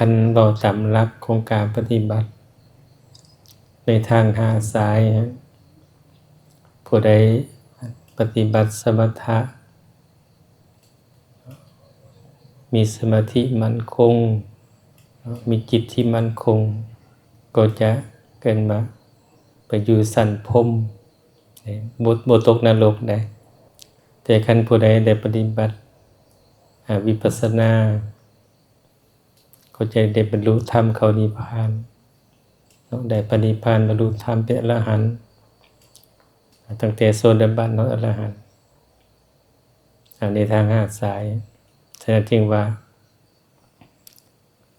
คันเว้าตามหลักของการปฏิบัติในทางหาสายผู้ใดปฏิบัติสมถะมีสมาธิมั่นคงมีจิตที่มั่นคงก็จะเกิดมาไปอยู่สันพรหมบ่ตกนรกได้แต่คันผู้ใดได้ปฏิบัติวิปัสสนาก็จะได้บรรลุธรรมเข้านิพพานได้ปณิพพานบรรลุธรรมเป็นอรหันต์ตั้งแต่โสดาบันอรหันต์ในทางหาสายฉะนั้นจึงว่า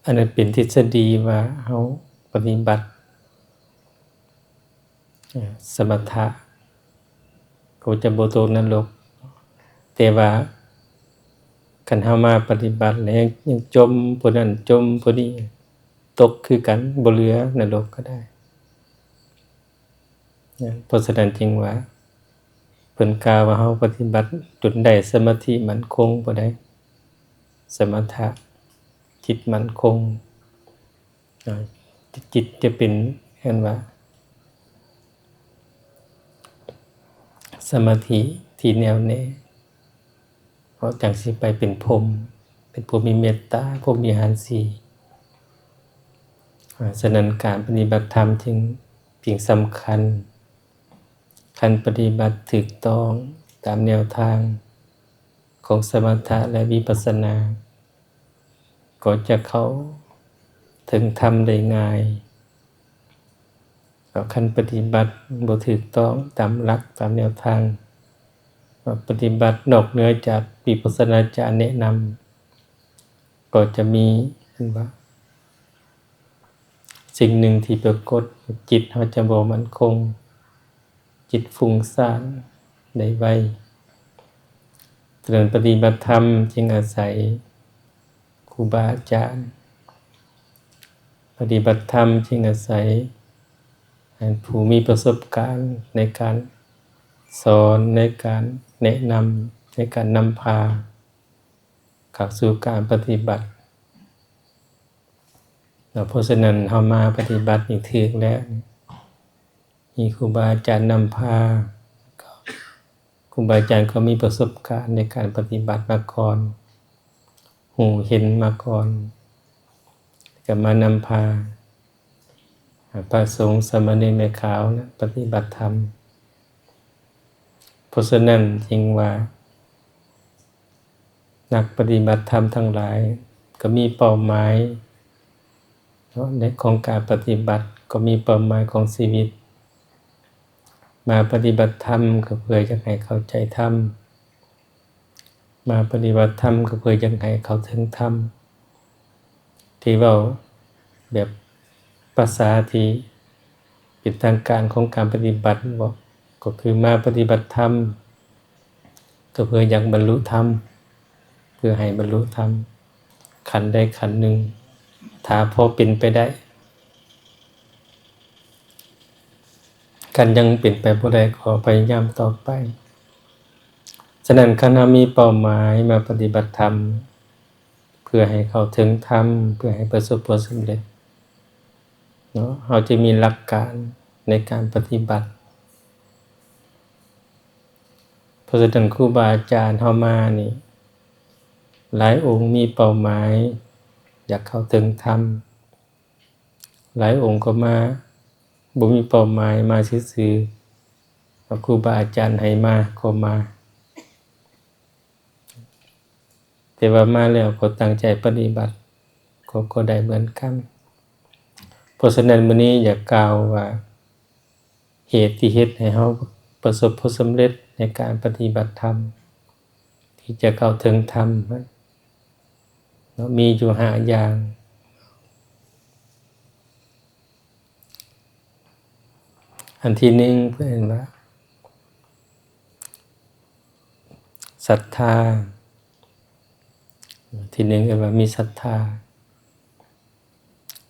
อันนั้นเป็นทฤษฎีว่าเฮาปฏิบัติสมถะก็จะบ่ตกนรกแต่ว่าคันเฮามาปฏิบัติแล้วยังจมผู้นั้นจมผู้นี้ตกคือกันบ่เหลือนรกก็ได้เพราะฉะนั้นจึงว่าเพิ่นกล่าวว่าเฮาปฏิบัติจนได้สมาธิมั่นคงบ่ได้สมถะจิตมั่นคงจิตจะเป็นเรียกว่าสมาธิที่แน่วแน่เพราะจังสิไปเป็นพรหมเป็นผู้มีเมตตาผู้มีอาหารสี่ฉะนั้นการปฏิบัติธรรมจึงสำคัญคันปฏิบัติถูกต้องตามแนวทางของสมถะและวิปัสสนาก็จะเข้าถึงธรรมได้ง่ายคันปฏิบัติบ่ถูกต้องตามหลักตามแนวทางปฏิบัตินอกเหนือจากวิปัสสนาจารย์แนะนำก็จะมีว่าสิ่งหนึ่งที่ปรากฏจิตเราจะบ่มั่นคงจิตฟุ้งซ่านได้ไวฉะนั้นปฏิบัติธรรมจึงอาศัยครูบาอาจารย์ปฏิบัติธรรมจึงอาศัยผู้มีประสบการณ์ในการสอนในการแนะนำในการนำพาเข้าสู่การปฏิบัติเพราะฉะนั้นเฮามาปฏิบัตินี่ถูกแล้วมีครูบาอาจารย์นำพาครูบาอาจารย์ก็มีประสบการณ์ในการปฏิบัติมาก่อนหูเห็นมาก่อนก็มานำพาพระสงฆ์สามเณรแม่ขาวนะปฏิบัติธรรมเพราะฉะนั้นจึงว่านักปฏิบัติธรรมทั้งหลายก็มีเป้าหมายในของการปฏิบัติก็มีเป้าหมายของชีวิตมาปฏิบัติธรรมก็เพื่อจะให้เข้าใจธรรมมาปฏิบัติธรรมก็เพื่อจะให้เข้าถึงธรรมที่เว้าแบบภาษาที่เป็นทางการของการปฏิบัติบอกก็คือมาปฏิบัติธรรมก็เพื่ออยากบรรลุธรรมเพื่อให้บรรลุธรรมขันธ์ใดขันธ์หนึ่งถ้าพอเป็นไปได้กันยังเป็นไปบ่ได้ขอพยายามต่อไปฉะนั้นคณะมีเป้าหมายมาปฏิบัติธรรมเพื่อให้เข้าถึงธรรมเพื่อให้ประสบผลสำเร็จเนาะเราจะมีหลักการในการปฏิบัติเพราะฉะนั้นครูบาอาจารย์เฮามานี่หลายองค์มีเป้าหมายอยากเข้าถึงธรรมหลายองค์ก็มาบ่มีเป้าหมายมาซื่อๆครูบาอาจารย์ให้มาก็มาแต่ว่ามาแล้วก็ตั้งใจปฏิบัติก็ได้เหมือนกันเพราะฉะนั้นมื้อนี้อยากกล่าวว่าเหตุที่เฮ็ดให้เฮาประสบผลสำเร็จในการปฏิบัติธรรมที่จะเข้าถึงธรรมมีอยู่5อย่างอันที่1เพิ่นว่าศรัทธาที่1เรียกว่ามีศรัทธา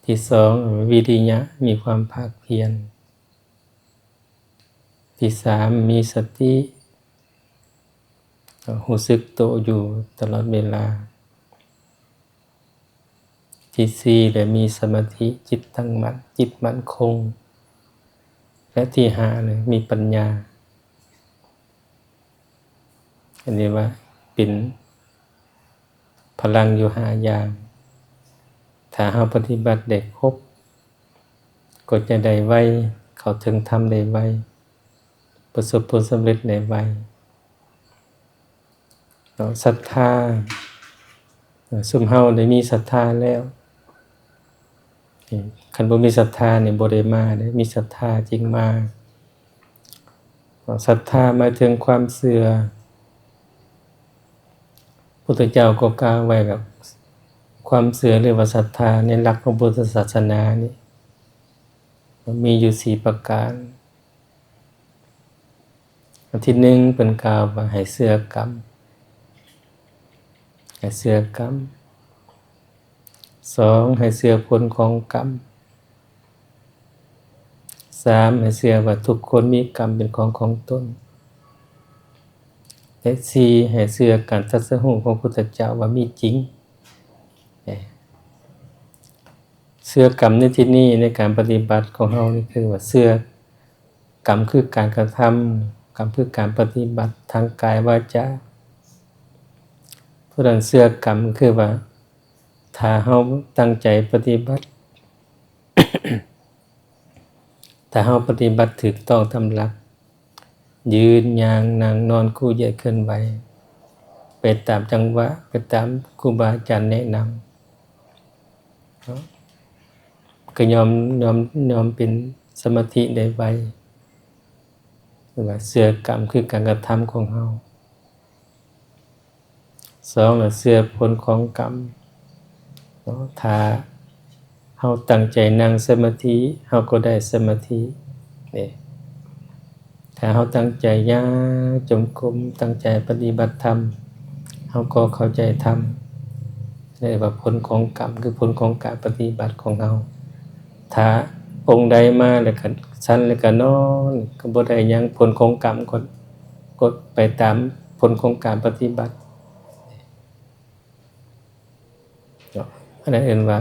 ที่2วิริยะมีความภาคเพียรที่3มีสติรู้สึกตัวอยู่ตลอดเวลาที่ ที่สี่ได้มีสมาธิจิตตั้งมั่นจิตมั่นคงและที่ห้าเลยมีปัญญาอันนี้ว่าเป็นพลังอยู่ห้าอย่างถ้าเราปฏิบัติได้ครบก็จะได้ไวเข้าถึงธรรมได้ไวประสบผลสำเร็จได้ไวศรัทธาซุมเฮาได้มีศรัทธาแล้วคันบ่มีศรัทธาเนี่ยบ่ได้มาเด้มีศรัทธาจริงมาศรัทธาหมายถึงความเชื่อพุทธเจ้าก็กล่าวไว้กับความเชื่อหรือว่าศรัทธาในหลักของพุทธศาสนานี่มีอยู่4ประการอันที่1เพิ่นกล่าวว่าให้เชื่อกรรมให้เชื่อกรรม2ให้เชื่อผลของกรรม3ให้เชื่อว่าทุกคนมีกรรมเป็นของตนและ4ให้เชื่อการตรัสรู้ของพุทธเจ้าว่ามีจริงเชื่อกรรมในที่นี้ในการปฏิบัติของเรานี่คือว่าเชื่อกรรมคือการกระทำกรรมคือการปฏิบัติทางกายวาจาเพราะฉะนั้นเชื่อกรรมคือว่าถ้าเราตั้งใจปฏิบัติ ถ้าเราปฏิบัติถูกต้องตามหลักยืนย่างนั่งนอนคู่เหยียดเคลื่อนไหวไปตามจังหวะไปตามครูบาอาจารย์แนะนำก็ยอมเป็นสมาธิได้ไวหรือว่าเชื่อกรรมคือการกระทำของเรา2เชื่อผลของกรรมถ้าเราตั้งใจนั่งสมาธิเราก็ได้สมาธินี่ถ้าเราตั้งใจย่างจงกรมตั้งใจปฏิบัติธรรมเราก็เข้าใจธรรมเรียกว่าผลของกรรมคือผลของการปฏิบัติของเราถ้าองค์ใดมาแล้วก็ชั้นแล้วก็นอนก็บ่ได้หยังผลของกรรมก็ไปตามผลของการปฏิบัติอันนั้นเรียกว่า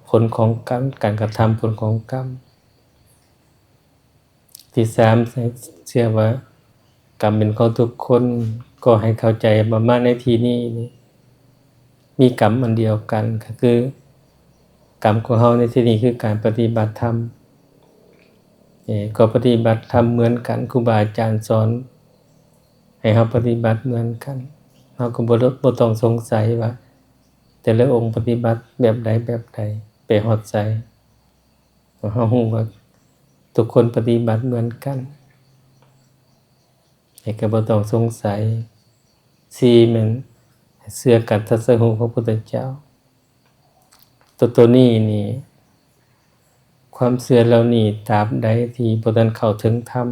ผลของกรรมการกระทำผลของกรรมที่3เชื่อว่ากรรมเป็นของทุกคนก็ให้เข้าใจมาในที่นี้มีกรรมอันเดียวกันก็คือกรรมของเราในที่นี้คือการปฏิบัติธรรมก็ปฏิบัติธรรมเหมือนกันครูบาอาจารย์สอนให้เราปฏิบัติเหมือนกันเราก็บ่ต้องสงสัยว่าแต่ละองค์ปฏิบัติแบบใดไปฮอดไสเราฮู้ว่าทุกคนปฏิบัติเหมือนกันก็บ่ต้องสงสัย4มันเชื่อการตรัสรู้ของพระพุทธเจ้าตัวนี้นี่ความเชื่อเหล่านี้ตราบใดที่บ่ทันเข้าถึงธรรม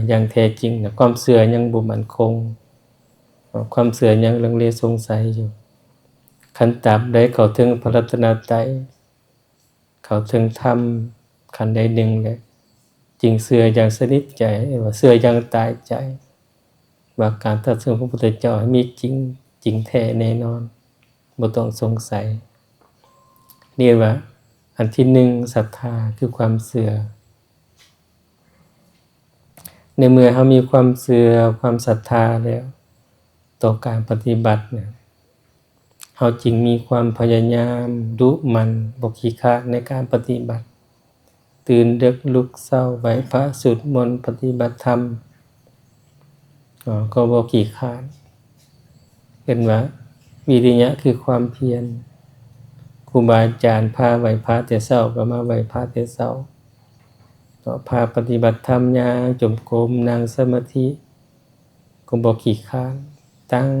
อย่างแท้จริงนะความเชื่อยังบ่มั่นคงความเชื่อยังลังเลสงสัยอยู่คันตราบใดเข้าถึงพระรัตนตรัยเข้าถึงธรรมขั้นใดหนึ่งแล้วจึงเชื่ออย่างสนิทใจว่าเชื่ออย่างตายใจว่าการตรัสรู้ของพระพุทธเจ้ามีจริงแท้แน่นอนบ่ต้องสงสัยนี่ว่าอันที่1ศรัทธาคือความเชื่อในเมื่อเรามีความเชื่อความศรัทธาแล้วต่อการปฏิบัติเนี่ยเราจึงมีความพยายามดุมันบ่ขี้คร้านในการปฏิบัติตื่นดึกลุกเช้าไหว้พระสวดมนต์ปฏิบัติธรรมก็บ่ขี้คร้านเป็นว่าวิริยะคือความเพียรครูบาอาจารย์พาไหว้พระแต่เช้าก็มาไหว้พระแต่เช้าพาปฏิบัติธรรมย่างจงกรมนั่งสมาธิก็บ่ขี้คร้านตั้ง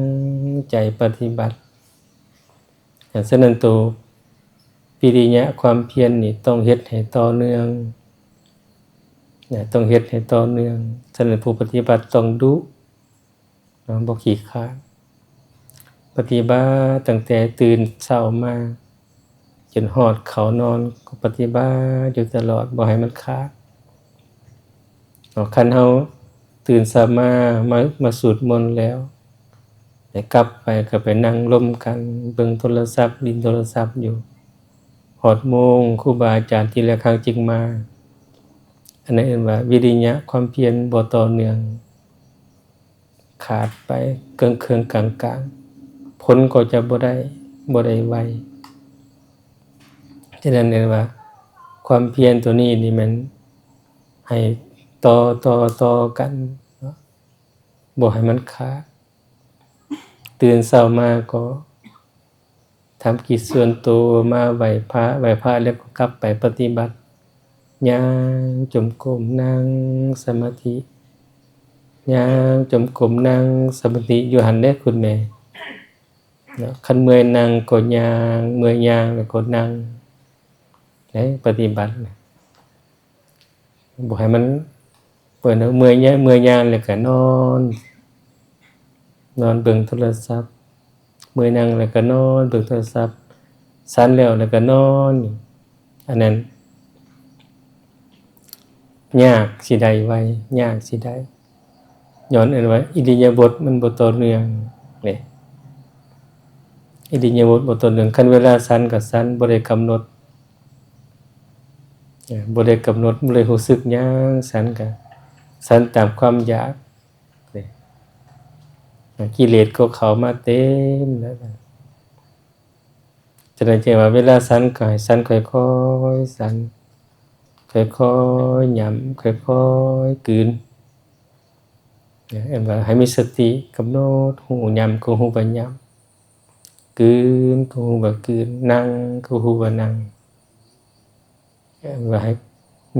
ใจปฏิบัติฉะนั้นตัววิริยะความเพียรนี่ต้องเฮ็ดให้ต่อเนื่องต้องเฮ็ดให้ต่อเนื่องฉะนั้นผู้ปฏิบัติต้องดุบ่ขี้คร้านปฏิบัติตั้งแต่ตื่นเช้ามาจนฮอดเข้านอนก็ปฏิบัติอยู่ตลอดบ่ให้มันขาดคันเฮาตื่นเช้ามาสวดมนต์แล้ว แต่กลับไปก็ไปนั่งร่วมกันเบิ่งโทรศัพท์ลินโทรศัพท์อยู่ฮอดโมงครูบาอาจารย์ทีละครั้งจึงมาอันนั้นเอิ้นว่าวิริยะความเพียรบ่ต่อเนื่องขาดไปเกิงๆกลางๆผลก็จะบ่ได้ไวฉะนั้นเรียกว่าความเพียรตัวนี้นี่มันให้ต่อกันเนาะบ่ให้มันขาดตื่นเช้ามาก็ทำกิจส่วนตัวมาไหว้พระแล้วก็กลับไปปฏิบัติย่างจงกรมนั่งสมาธิย่างจงกรมนั่งสมาธิอยู่หั่นเด้อคุณแม่เนาะคันเมื่อยนั่งก็ย่างเมื่อยย่างแล้วก็นั่งให้ปฏิบัติบ่ให้มันเปิดเมื่อยย่างแล้วก็นอนเบิ่งโทรศัพท์เมื่อยนั่งแล้วก็นอนเบิ่งโทรศัพท์สั่นแล้วก็นอนอันนั้นยากสิได้ไวยากสิได้ย้อนเอิ้นว่าอิริยาบถมันบ่ต่อเนื่องนี่อิริยาบถบ่ต่อเนื่องคันเวลาสั่นก็สั่นบ่ได้กำหนดบ่ได้รู้สึกหยังสั่นก็สั่นตามความอยากนี่กิเลสก็เข้ามาเต็มแล้วฉะนั้นจึงว่าเวลาสั่นก็ให้สั่นค่อยๆสั่นค่อยๆหย่ำค่อยๆกลืนเห็นว่าให้มีสติกำหนดหูหย่ำก็หูว่าหย่ำกลืนก็หูว่ากลืนนั่งก็หูว่านั่งว่าให้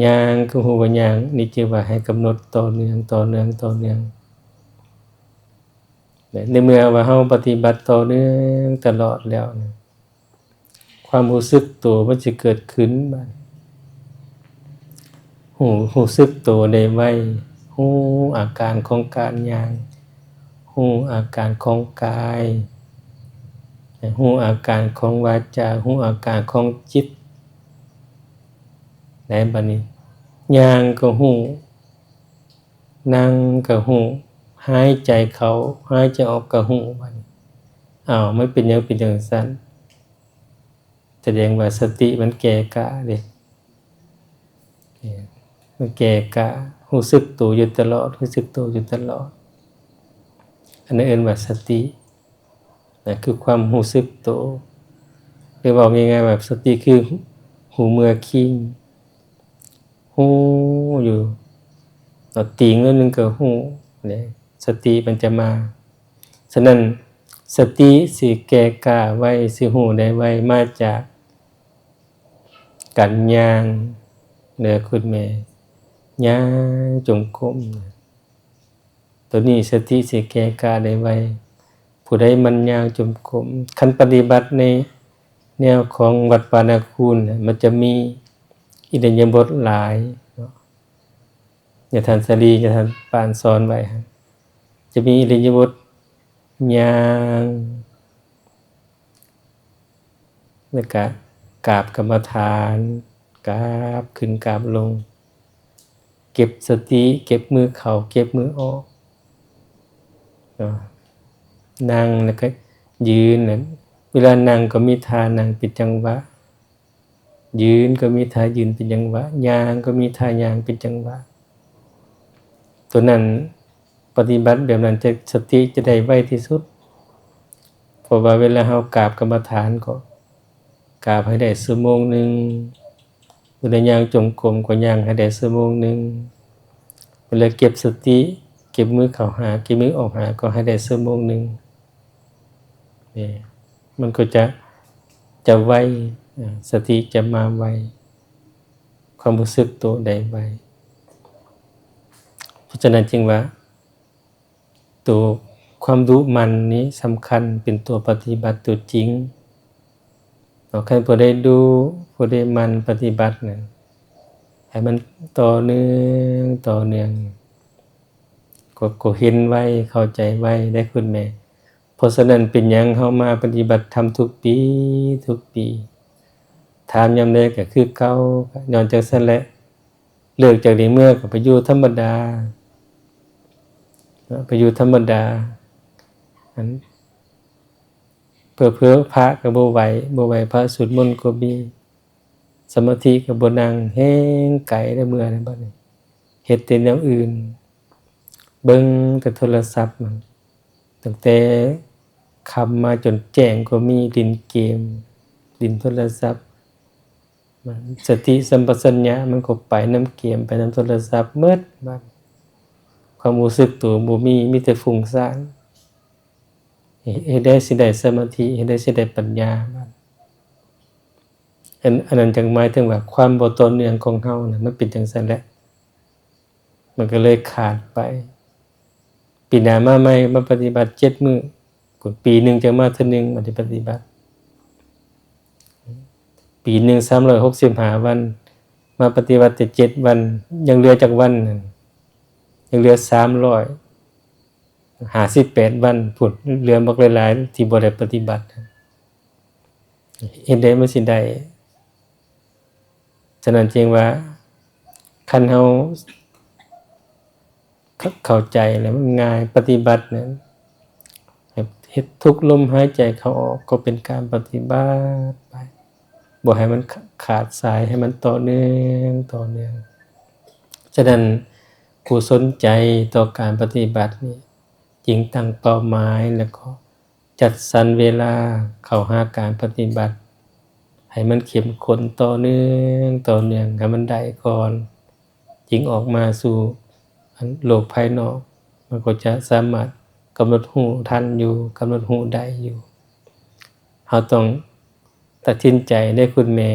ย่างก็หูว่าย่างนี่จึงว่าให้กำหนดต่อเนื่องในเมื่อว่าเฮาปฏิบัติต่อเนื่องตลอดแล้วนะความรู้สึกตัวมันจะเกิดขึ้นบัดรู้สึกตัวได้ไวรู้อาการของการย่างรู้อาการของกายรู้อาการของวาจารู้อาการของจิตได้บัดนี้ย่างก็รู้นั่งก็รู้หายใจเข้าหายใจออกก็รู้บัดนี้อ้าวมันเป็นหยังเป็นจังซั่นแสดงว่าสติมันแก่กล้าเด้มันแก่กล้ารู้สึกตัวอยู่ตลอดอันนั้นเอิ้นว่าสตินั่นคือความรู้สึกตัวหรือว่าง่ายๆแบบสติคือหูเมื่อคิงฮู้อยู่ติงแล้วนึงก็ฮู้เนี่ยสติมันจะมาฉะนั้นสติสิแก่กล้าไว้สิฮู้ได้ไวมาจากการย่างเด้อคุณแม่ย่างจงกรมตัวนี้สติสิแก่กล้าได้ไวผู้ใดมันย่างจงกรมคันปฏิบัติในแนวของวัดปานาคูลมันจะมีอิริยาบถหลายอย่าท่านสรีอย่าท่านปานสอนไว้จะมีอิริยาบถย่างแล้วก็กราบกรรมฐานกราบขึ้นกราบลงเก็บสติเก็บมือเข้าเก็บมือออกนั่งแล้วก็ยืนนั้นเวลานั่งก็มีท่านั่งเป็นจังหวะยืนก็มีท่ายืนเป็นจังหวะย่างก็มีท่าย่างเป็นจังหวะตัวนั้นปฏิบัติแบบนั้นจะสติจะได้ไวที่สุดเพราะว่าเวลาเฮากราบกรรมฐานก็กราบให้ได้ชั่วโมงนึงเวลาย่างจงกรมก็ย่างให้ได้ชั่วโมงนึงเวลาเก็บสติเก็บมือเข้าหาเก็บมือออกหาก็ให้ได้ชั่วโมงนึงนี่มันก็จะไวสติจะมาไวความรู้สึกตัวได้ไวเพราะฉะนั้นจึงว่าตัวความรู้มันนี้สำคัญเป็นตัวปฏิบัติตัวจริงใครพอได้ดูพอได้มันปฏิบัตินะให้มันต่อเนื่องก็เห็นไว้เข้าใจไว้ได้คุณแม่เพราะฉะนั้นเป็นหยังเฮามาปฏิบัติธรรมทุกปีถามยามใดก็คือเก่าย้อนจากซั่นแหละเลิกจากนี้เมื่อก็ไปอยู่ธรรมดาอัน เผลอๆพระก็บ่ไหวพระสวดมนต์ก็มีสมาธิก็บ่นั่งแฮงไกลได้เมื่อนั้นบัดนี้เฮ็ดแต่แนวอื่นเบิ่งแต่โทรศัพท์มันตั้งแต่ค่ำมาจนแจ้งก็มีเล่นเกมเล่นโทรศัพท์มันสติสัมปชัญญะมันก็ไปนำเกมไปนำโทรศัพท์หมดบัดความรู้สึกตัวบ่มีแต่ฟุ้งซ่านเฮ็ดได้สิได้สมาธิเฮ็ดได้สิได้ปัญญาบัดอันนั้นจึงหมายถึงว่าความบ่ต่อเนื่องของเฮาน่ะมันเป็นจังซั่นแหละมันก็เลยขาดไปปีหน้ามาใหม่มาปฏิบัติ7มื้อพุ่นปีหนึ่งจังมาเทื่อหนึ่งมาปฏิบัติปีหนึ่ง365วันมาปฏิบัติแต่7วันยังเหลือจักวันนั่นยังเหลือ358วันพุ่นเหลือบักหลายๆที่บ่ได้ปฏิบัติเฮ็ดได้มันสิได้ฉะนั้นจึงว่าคันเฮาเข้าใจแล้วมันง่ายปฏิบัตินั้นเฮ็ดทุกลมหายใจเข้าออกก็เป็นการปฏิบัติไปบ่ให้มันขาดสายให้มันต่อเนื่องฉะนั้นผู้สนใจต่อการปฏิบัตินี่จึงตั้งเป้าหมายแล้วก็จัดสรรเวลาเข้าหาการปฏิบัติให้มันเข้มข้นต่อเนื่องให้มันได้ก่อนจึงออกมาสู่โลกภายนอกมันก็จะสามารถกำหนดรู้ทันอยู่กำหนดรู้ได้อยู่เฮาต้องตัดสินใจได้คุณแม่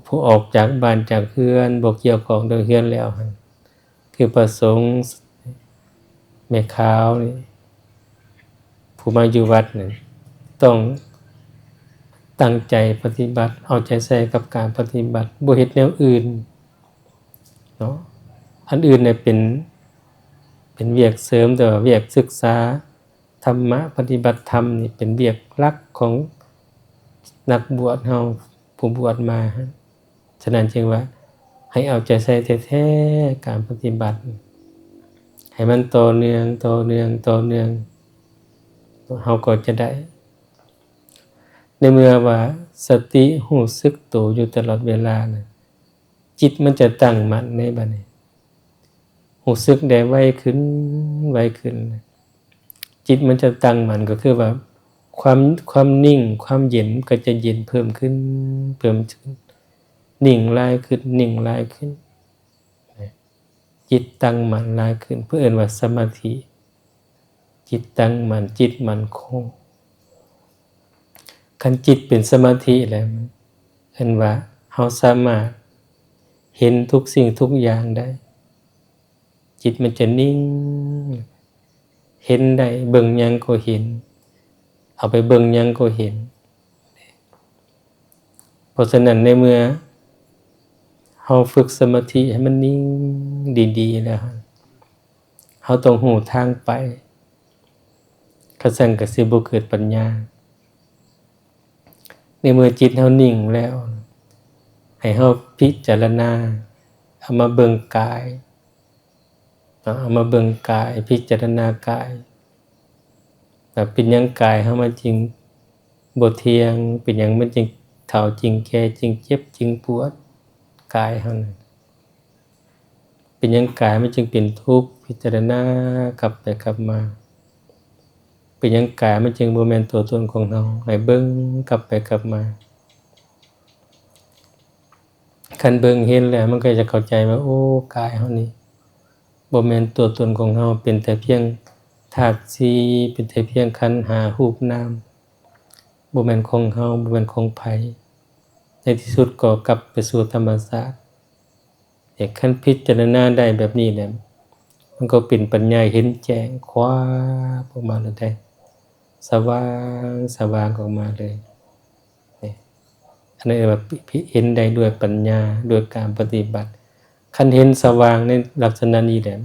ผู้ออกจากบ้านจากเรือนบ่เกี่ยวข้องเรื่องเรือนแล้วหั่นคือประสงค์แม่ขาวนี่ผู้มาอยู่วัดนี่ต้องตั้งใจปฏิบัติเอาใจใส่กับการปฏิบัติบ่เฮ็ดแนวอื่นเนาะอันอื่นเนี่ยเป็นเวียกเสริมแต่ว่าเวียกศึกษาธรรมะปฏิบัติธรรมนี่เป็นเวียกหลักของนักบวชเฮาผู้บวชมาฉะนั้นจึงว่าให้เอาใจใส่แท้ๆการปฏิบัติให้มันต่อเนื่องเฮาก็จะได้ในเมื่อว่าสติรู้สึกตัวอยู่ตลอดเวลาน่ะจิตมันจะตั้งมั่นในบัดนี้รู้สึกได้ไวขึ้นจิตมันจะตั้งมั่นก็คือว่าความนิ่งความเย็นก็จะเย็นเพิ่มขึ้นนิ่งหลายขึ้นจิตตั้งมั่นหลายขึ้นเพื่อเอิ้นว่าสมาธิจิตตั้งมั่นจิตมั่นคงคันจิตเป็นสมาธิแล้วเอิ้นว่าเฮาสามารถเห็นทุกสิ่งทุกอย่างได้จิตมันจะนิ่งเห็นได้เบิ่งหยังก็เห็นเอาไปเบิ่งหยังก็เห็นเพราะฉะนั้นในเมื่อเฮาฝึกสมาธิให้มันนิ่งดีๆแล้วเฮาต้องรู้ทางไปคันซั่นก็สิบ่เกิดปัญญาในเมื่อจิตเฮานิ่งแล้วให้เฮาพิจารณาเอามาเบิ่งกายพิจารณากายว่าเป็นหยังกายเฮามันจึงบ่เที่ยงเป็นหยังมันจึงเฒ่าจึงแก่จึงเจ็บจึงปวดกายเฮานั่นเป็นหยังกายมันจึงเป็นทุกข์พิจารณากลับไปกลับมาเป็นหยังกายมันจึงบ่แม่นตัวตนของเราให้เบิ่งกลับไปกลับมาคันเบิ่งเห็นแล้วมันก็จะเข้าใจว่าโอ้กายเฮานี่บ่แม่นตัวตนของเฮาเป็นแต่เพียงธาตุสี่เป็นแต่เพียงขันธ์ห้ารูปนามบ่แม่นของเฮาบ่แม่นของไผในที่สุดก็กลับไปสู่ธรรมชาติแต่คันพิจารณาได้แบบนี้เนี่ยมันก็เป็นปัญญาเห็นแจ้งคว้าออกมาเลยได้สว่างออกมาเลยนี่อันนี้ว่าเห็นได้ด้วยปัญญาด้วยการปฏิบัติคันเห็นสว่างในลักษณะนี้แหละ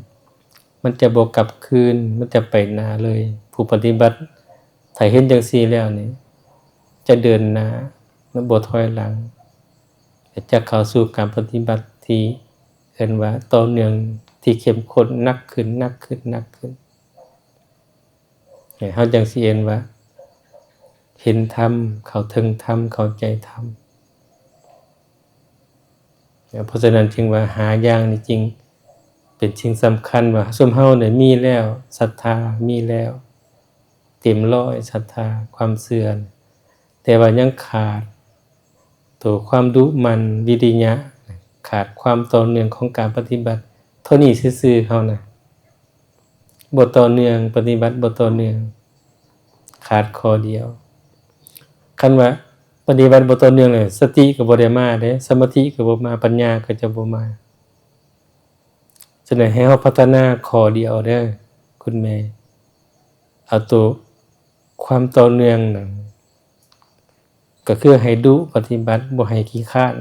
มันจะบ่กลับคืนมันจะไปหน้าเลยผู้ปฏิบัติถ้าเห็นจังซี่แล้วนี่จะเดินหน้ามันบ่ถอยหลังจะเข้าสู่การปฏิบัติที่เอิ้นว่าต่อเนื่องที่เข้มข้นหนักขึ้นเฮาจังสิเห็นว่า เห็นธรรมเข้าถึงธรรมเข้าใจธรรมเพราะฉะนั้นจึงว่าหาอย่างนี่จริงเป็นสิ่งสำคัญว่าซุมเฮาเนี่ยมีแล้วศรัทธามีแล้วเต็มร้อยศรัทธาความเชื่อแต่ว่ายังขาดตัวความดุมันวิริยะขาดความต่อเนื่องของการปฏิบัติเท่านี้ซื่อๆเฮานะบ่ต่อเนื่องปฏิบัติบ่ต่อเนื่องขาดข้อเดียวคันว่าปฏิบัติบ่ต่อเนื่องเลยสติก็บ่ได้มาเด้สมาธิก็บ่มาปัญญาก็จะบ่มาฉะนั้นให้เฮาพัฒนาข้อเดียวเด้อคุณแม่เอาตัวความต่อเนื่องนั่นก็คือให้ดุปฏิบัติบ่ให้ขี้คร้าน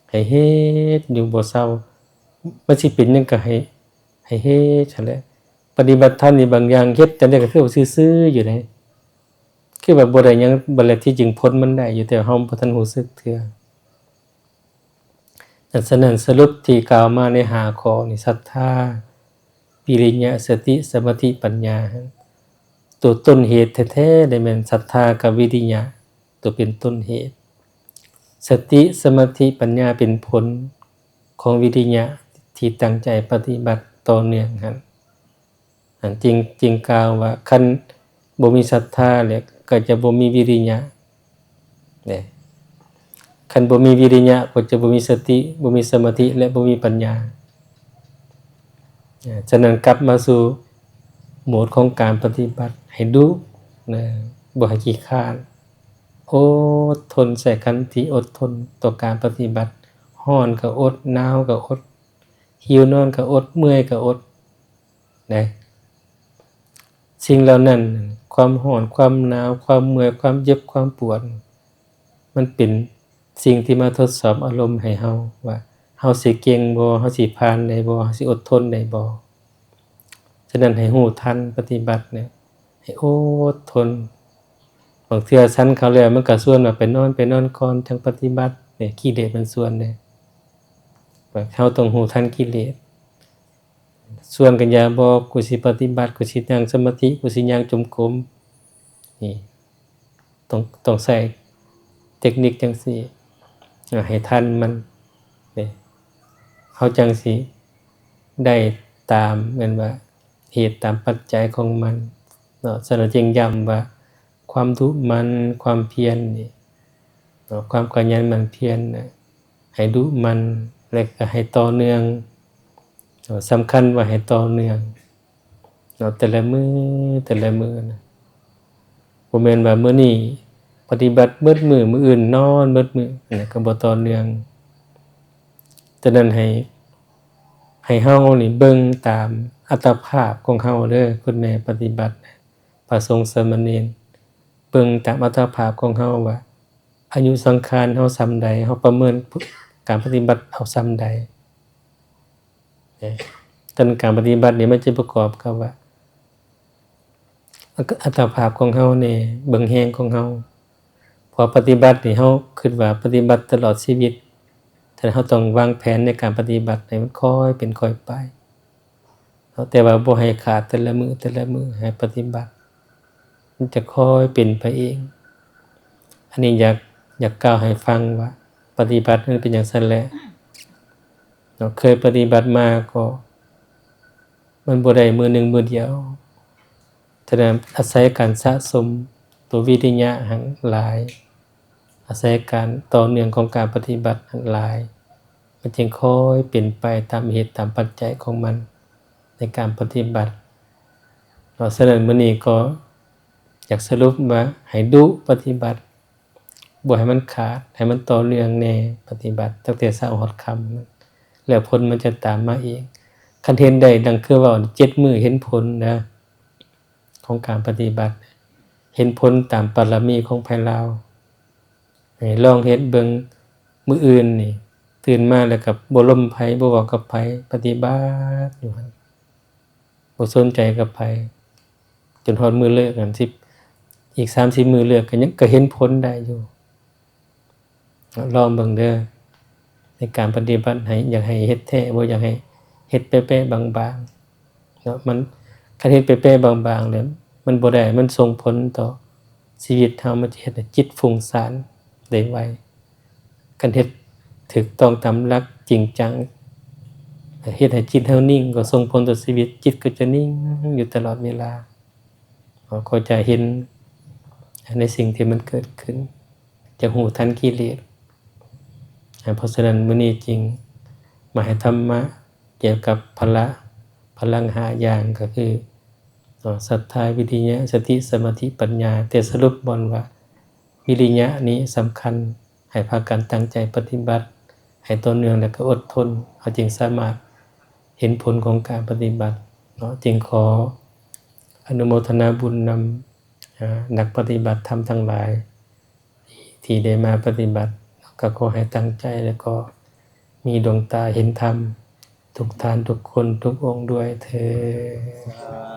ให้เฮ็ดอยู่บ่เซามันสิเป็นหยังก็ให้เฮ็ดซั่นแหละปฏิบัติธรรมนี่บางอย่างเฮ็ดจังได๋ก็คือซื่อๆอยู่ได้คือแบบบ่ได้หยังบ่แล้วที่จริงผลมันได้อยู่แต่เฮาบ่ทันรู้สึกเทื่อดังนั้นสรุปที่กล่าวมาใน5ข้อนี่ศรัทธาวิริยะสติสมาธิปัญญาตัวต้นเหตุแท้ๆได้แม่นศรัทธากับวิริยะตัวเป็นต้นเหตุสติสมาธิปัญญาเป็นผลของวิริยะที่ตั้งใจปฏิบัติต่อเนื่องหั่นจริงกล่าวว่าคันบ่มีศรัทธาแล้วก็จะบ่มีวิริยะเด้คันบ่มีวิริยะก็จะบ่มีสติบ่มีสมาธิและบ่มีปัญญาฉะนั้นกลับมาสู่โหมดของการปฏิบัติให้ดุนะบ่ให้ขี้คร้านอดทนใส่ขันติอดทนต่อการปฏิบัติร้อนก็อดหนาวก็อดหิวนอนก็อดเมื่อยก็อดนะสิ่งเหล่านั้นความร้อนความหนาวความเมื่อยความเจ็บความปวดมันเป็นสิ่งที่มาทดสอบอารมณ์ให้เฮาว่าเฮาสิเก่งบ่เฮาสิผ่านได้บ่เฮาสิอดทนได้บ่ฉะนั้นให้รู้ทันปฏิบัติเนี่ยให้อดทนบางเทื่อชั้นเขาแล้วมันก็ส่วนว่าไปนอนก่อนจังปฏิบัติเนี่ยกิเลสมันส่วนเด้ว่าเฮาต้องรู้ทันกิเลสส่วนกันอย่าบอกกูสิปฏิบัติกูสินั่งสมาธิกูสิย่างจงกรมนี่ต้องใช้เทคนิคจังซี่ให้ทันมันนี่เฮาจังสิได้ตามแม่นว่าเหตุตามปัจจัยของมันเนาะฉะนั้นจึงย้ำว่าความทุกข์มันความเพียรนี่เนาะความขยันหมั่นเพียรน่ะให้ดุมันและก็ให้ต่อเนื่องสำคัญว่าให้ต่อเนื่องเนาะแต่ละมื้อนะบ่แม่นว่ามื้อนี้ปฏิบัติเบิดมื้ออื่นนอนเบิดมื้ออันนั้นก็บ่ต่อเนื่องฉะนั้นให้เฮานี่เบิ่งตามอัตภาพของเฮาเด้อคุณแม่ปฏิบัติพระสงฆ์สามเณรเบิ่งตามอัตภาพของเฮาว่าอายุสังขารเฮาส่ำใดเฮาประเมินการปฏิบัติเอาส่ำใดแต่การปฏิบัตินี่มันจะประกอบกับว่าอัตภาพของเฮานี่เบิ่งแฮงของเฮาพอปฏิบัตินี่เฮาคิดว่าปฏิบัติตลอดชีวิตแต่เฮาต้องวางแผนในการปฏิบัติให้มันค่อยเป็นค่อยไปแต่ว่าบ่ให้ขาดแต่ละมื้อให้ปฏิบัติมันจะค่อยเป็นไปเองอันนี้อยากกล่าวให้ฟังว่าปฏิบัติมันเป็นอย่างนั้นแหละเราเคยปฏิบัติมาก็มันบ่ได้มื้อหนึ่งมื้อเดียวฉะนั้นอาศัยการสะสมตัววิริยะหังหลายอาศัยการต่อเนื่องของการปฏิบัติหังหลายมันจึงค่อยเป็นไปตามเหตุตามปัจจัยของมันในการปฏิบัติเราฉะนั้นมื้อนี้ก็อยากสรุปว่าให้ดุปฏิบัติบ่ให้มันขาดให้มันต่อเนื่องแน่ปฏิบัติตั้งแต่เช้าฮอดค่ำแล้วผลมันจะตามมาเองคันเห็นได้ดังคือว่า7มื้อเห็นผลนะของการปฏิบัติเห็นผลตามปรมีของภายลาวให้ลองเฮ็ดเบิ่งมื้ออื่นนี่ตื่นมาแล้วก็บ่ล้มไผบ่เว้ากับไผปฏิบัติอยู่หั่นบ่สนใจกับไผจนฮอดมื้อเลิกกันอีก 3-4 มื้อเลิกก็ยังก็เห็นผลได้อยู่ลองเบิ่งเด้อในการปฏิบัติให้อยากให้เฮ็ดแท้บ่อยากให้เฮ็ดเป๊ะๆบางๆเนาะมันคันเฮ็ดเป๊ะๆบางๆแล้วมันบ่ได้มันส่งผลต่อ ชีวิตเฮามันจะเฮ็ดให้จิตฟุ้งซ่านได้ไวคันเฮ็ดถูกต้องตามหลักจริงจังเฮ็ดให้จิตเฮานิ่งก็ส่งผลต่อชีวิตจิตก็จะนิ่งอยู่ตลอดเวลาก็จะเห็นในสิ่งที่มันเกิดขึ้นจะรู้ทันกิเลสเพราะฉะนั้นมื้อนี้จริงมาให้ธรรมะเกี่ยวกับพลัง5อย่างก็คือศรัทธาวิริยะสติสมาธิปัญญาแต่สรุปบ่ว่าวิริยะนี้สำคัญให้พากันตั้งใจปฏิบัติให้ต่อเนื่องแล้วก็อดทนเขาจึงสามารถเห็นผลของการปฏิบัติจึงขออนุโมทนาบุญนำนักปฏิบัติธรรมทั้งหลายที่ได้มาปฏิบัติก็ขอให้ตั้งใจแล้วก็มีดวงตาเห็นธรรมทุกท่านทุกคนทุกองค์ด้วยเถิด